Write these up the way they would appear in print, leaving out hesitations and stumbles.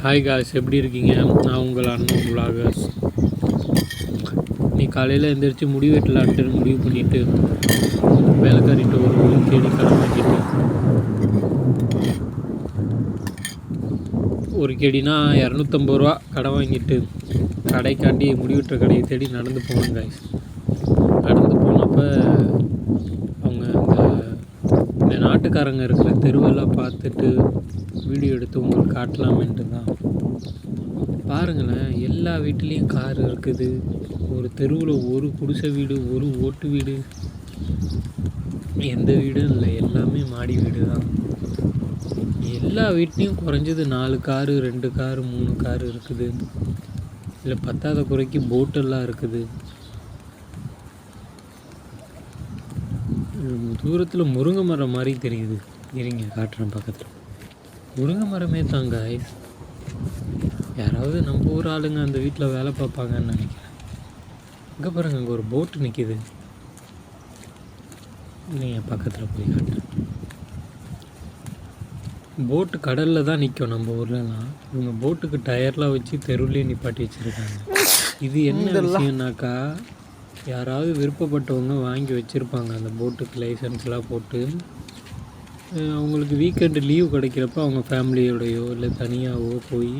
Hi guys, எப்படி இருக்கீங்க? நான் உங்கள் அண்ணன் vloggers. நீ காலையில் எழுந்திரிச்சு முடி வெட்டலான்ட்டு முடிவு பண்ணிவிட்டு வேலைக்காரிட்டு ஒரு தேடி கடன் வாங்கிட்டு ஒரு கேடினா 250 ரூபா கடன் வாங்கிட்டு கடைக்காண்டி முடி வெட்டுற கடையை தேடி நடந்து போனேன் காய்ஸ். நடந்து போனப்போ அவங்க இந்த நாட்டுக்காரங்க இருக்கிற தெருவெல்லாம் பார்த்துட்டு வீடியோ எடுத்து உங்களுக்கு காட்டலாமேன்ட்டு தான். பாருங்களேன், எல்லா வீட்லேயும் கார் இருக்குது. ஒரு தெருவில் ஒரு குடிசை வீடு, ஒரு ஓட்டு வீடு, எந்த வீடும் இல்லை, எல்லாமே மாடி வீடு தான். எல்லா வீட்லேயும் குறைஞ்சது 4 காரு, 2 காரு, 3 காரு இருக்குது. இல்லை பத்தாத குறைக்கு போட்டெல்லாம் இருக்குது. தூரத்தில் முருங்கை மரம் மாதிரி தெரியுது. இருங்க காட்டுறேன். பக்கத்தில் முருங்கை மரமே தாங்க. யாராவது நம்ம ஊர் ஆளுங்க அந்த வீட்டில் வேலை பார்ப்பாங்கன்னு நினைக்கிறேன். இங்கே பாருங்க, அங்கே ஒரு போட்டு நிற்கிது. நீங்கள் பக்கத்தில் போய் காட்டுறேன். போட்டு கடலில் தான் நிற்கும் நம்ம ஊர்லலாம். இவங்க போட்டுக்கு டயர்லாம் வச்சு தெருவுலேயே நிப்பாட்டி வச்சுருக்காங்க. இது என்ன விஷயம்னாக்கா, யாராவது விருப்பப்பட்டவங்க வாங்கி வச்சுருப்பாங்க அந்த போட்டுக்கு லைசன்ஸ்லாம் போட்டு. அவங்களுக்கு வீக்கெண்டு லீவ் கிடைக்கிறப்ப அவங்க ஃபேமிலியோடையோ இல்லை தனியாகவோ போய்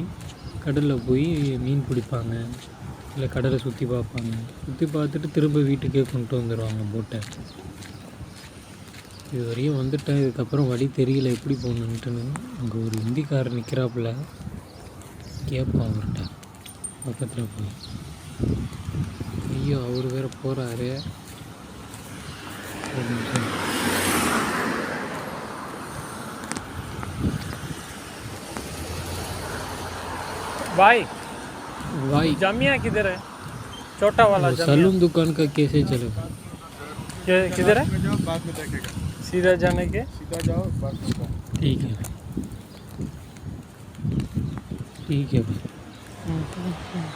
கடலில் போய் மீன் பிடிப்பாங்க, இல்லை கடலை சுற்றி பார்ப்பாங்க. சுற்றி பார்த்துட்டு திரும்ப வீட்டுக்கே கொண்டு வந்துடுவாங்க போட்டை. இது வரையும் வந்துட்டேன். இதுக்கப்புறம் வழி தெரியல எப்படி போகணுன்ட்டுன்னு. அங்கே ஒரு ஹிந்திக்காரர் நிற்கிறாப்புல, கேட்போம் அவர்கிட்ட பக்கத்தில் போய். ஐயோ, அவர் வேறு போகிறாரு. ஒரு நிமிஷம். भाई भाई जामिया किधर है? छोटा वाला सलून दुकान का कैसे चलेगा? किधर है? सीधा जाने के सीधा जाओ, बाद में जाओ। ठीक है भाई,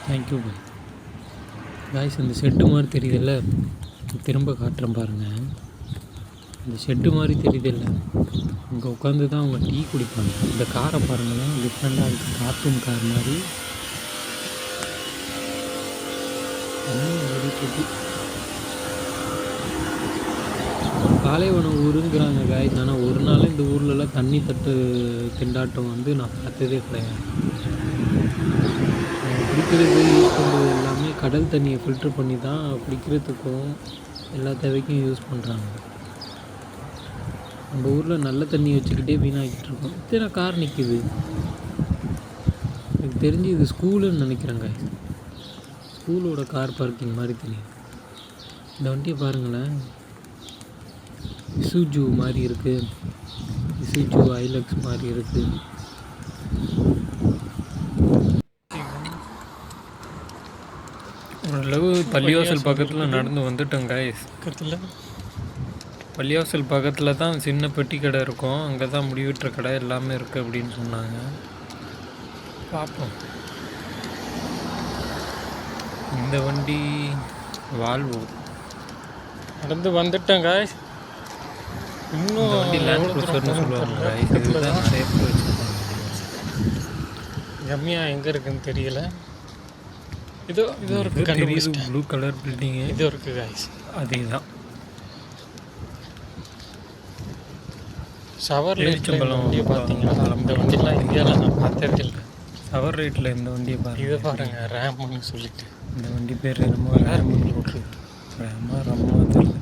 தேங்க்யூ பாய். காய்ஸ், இந்த ஷெட்டு மாதிரி தெரியுதில்ல, திரும்ப காட்டுறேன் பாருங்கள். இந்த ஷெட்டு மாதிரி தெரியுதில்ல, இங்கே உட்காந்து தான் அவங்க டீ குடிப்பாங்க. இந்த காரை பாருங்களேன், டிஃப்ரெண்ட்டாக இருக்குது. கார்ட்டூன் கார் மாதிரி பாலைவனம் ஊருங்கிறாங்க காய்ஸ். ஆனால் ஒரு நாள் இந்த ஊர்லலாம் தண்ணி தட்டு திண்டாட்டம் வந்து நான் பார்த்ததே கிடையாது. குடிக்கிறது யூஸ் பண்ணுறது எல்லாமே கடல் தண்ணியை ஃபில்ட்ரு பண்ணி தான் குடிக்கிறதுக்கும் எல்லா தேவைக்கும் யூஸ் பண்ணுறாங்க. நம்ம ஊரில் நல்ல தண்ணி வச்சுக்கிட்டே வீணாகிட்டு இருக்கோம். இத்தனை கார் நிற்கிது. எனக்கு தெரிஞ்சு இது ஸ்கூலுன்னு நினைக்கிறேங்க. ஸ்கூலோட கார் பார்க்கிங் மாதிரி தெரியும். இந்த வண்டியை பாருங்களேன், இசுஜு மாதிரி இருக்குது. இசுஜு ஐலக்ஸ் மாதிரி இருக்குது. ஓரளவு பள்ளிவாசல் பக்கத்தில் நடந்து வந்துட்டோங்க. பக்கத்தில் பள்ளிவாசல் பக்கத்தில் தான் சின்ன பெட்டி கடை இருக்கும். அங்கே தான் முடிவெட்டுற கடை எல்லாமே இருக்குது அப்படின்னு சொன்னாங்க. பார்ப்போம். இந்த வண்டி வால்வோ. நடந்து வந்துட்டேங்க. இன்னும் வண்டி லேண்ட் க்ரூசர்னு சொல்லுவாங்க. இதுதான் நிறைய பேர் வச்சுருப்பாங்க. ஜம்மியா எங்கே இருக்குன்னு தெரியல. இதோ இருக்குது, கண்டுபிடிச்சிட்டேன். ப்ளூ கலர் பில்டிங்கு இதோ இருக்குது காய்ஸ். அதே தான். ஷவர் லைட்சம்பளம் வண்டியை பார்த்தீங்களா? இந்த வண்டிலாம் இந்தியாவில் நான் பார்த்ததே இல்லை. ஷவர் ரைட்டில் இந்த வண்டியை பாருங்கள். இதை பாருங்கள், ரேம்னு சொல்லிட்டு. இந்த வண்டி பேர் என்னமோ ரேம்னு போட்டு ரேமா ரம்மா தெரியல.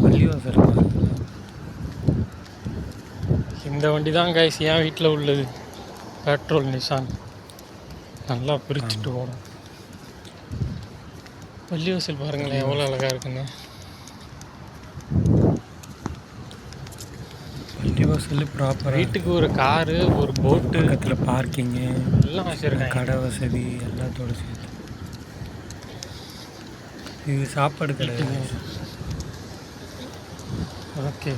பள்ளிவாசல் பாருங்கள். இந்த வண்டி தான் காய்ஸ் என் வீட்டில் உள்ளது. Petrol Nissan. நல்லா பிரிச்சுட்டு ஓடும். பள்ளிவாசல் பாருங்களேன் எவ்வளோ அழகாக இருக்குன்னு. பள்ளிவாசல் ப்ராப்பர். வீட்டுக்கு ஒரு காரு, ஒரு போட்டு, பக்கத்தில் பார்க்கிங்கு எல்லாம் வச்சுருக்காங்க. கடை வசதி எல்லாத்தோட சேர்த்து. இது சாப்பாடு கிடையாது. ஓகே,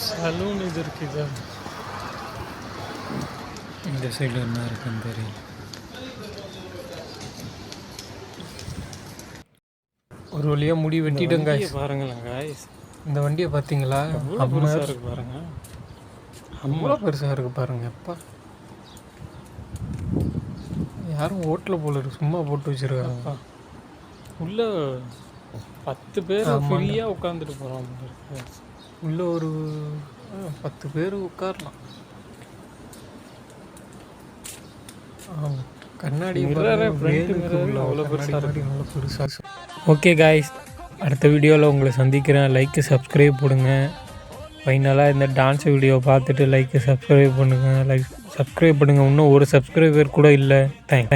சலூன் இது இருக்குது. இந்த சைடில் என்ன இருக்குன்னு தெரியல. ஒரு வழியாக முடி வெட்டிட்டேங்க. பாருங்களேன் காய்ஸ், இந்த வண்டியை பார்த்தீங்களா? எவ்வளோ பெருசாக இருக்கு பாருங்க. அவ்வளோ பெருசாக இருக்குது பாருங்க. எப்பா யாரும் ஓட்டல போல இருக்கு, சும்மா போட்டு வச்சுருக்காங்க. உள்ள 10 பேர் ஃப்ரீயாக உட்காந்துட்டு போகிறாங்க. உள்ள ஒரு 10 பேர் உட்காரலாம். கண்ணாடி அவ்வளோ பெருசாக. ஓகே காய்ஸ், அடுத்த வீடியோவில் உங்களை சந்திக்கிறேன். லைக்கு சப்ஸ்கிரைப் போடுங்க. ஃபைனலாக இந்த டான்ஸ் வீடியோ பார்த்துட்டு லைக்கு சப்ஸ்கிரைப் பண்ணுங்கள். சப்ஸ்கிரைப் பண்ணுங்கள். இன்னும் ஒரு சப்ஸ்கிரைபர் கூட இல்லை. தேங்க்ஸ்.